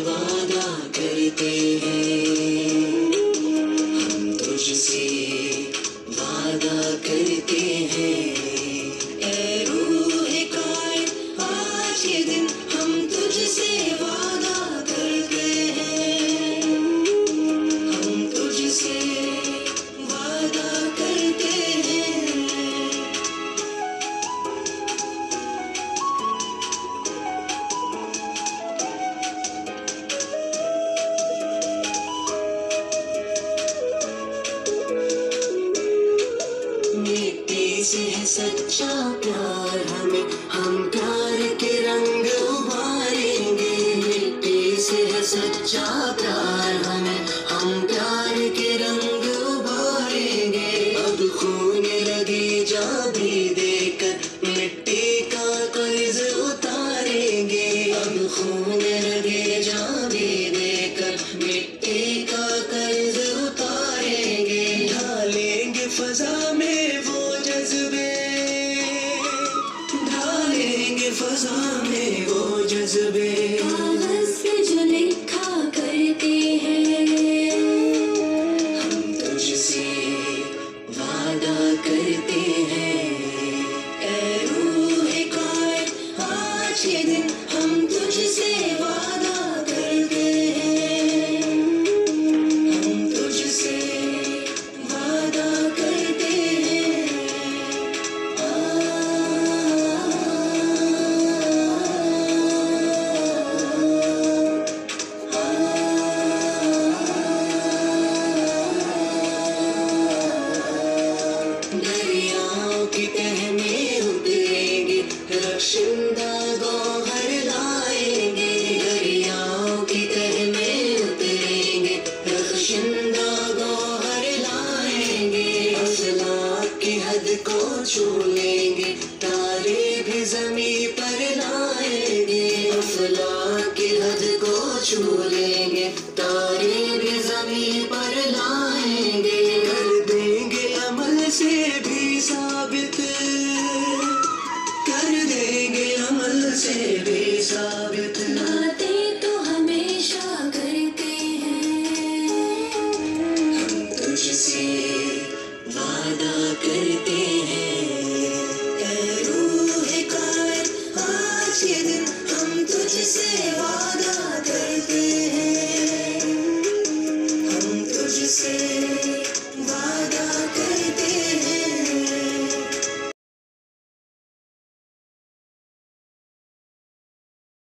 वादा करते हैं, हम तुझसे वादा करते हैं। ऐ रूह कायद आज ये दिन हम तुझसे वादा करते हैं, हम तुझसे वादा करते हैं। मिट्टी से है सच्चा प्यार हमें, हम प्यार के रंग उभारेंगे। मिट्टी से है सच्चा प्यार हमें, हम प्यार के रंग उभारेंगे। अब खून लगी जा भी देकर मिट्टी का कर्ज उतारेंगे। अब खून लगे जा भी देकर मिट्टी का कर्ज उतारेंगे। ढालेंगे फजा में वो जज्बे, ढालेंगे फजा में वो जज्बे। कागज पे जो लिखा करते हैं, हम तुझसे वादा करते हैं। ऐ रूह कायद आज ये दिन हम तुझसे वादा करते हैं, हम तुझसे वादा करते हैं। दरियाओं की तह में उतरेंगे, रक्षिंदा गौहर लाएंगे। दरियाओं की तह में उतरेंगे, रक्षिंदा गौहर लाएंगे। अफलाक की हद को छू लेंगे, तारे भी ज़मीं पर लाएंगे। अफलाक की हद को छू लेंगे,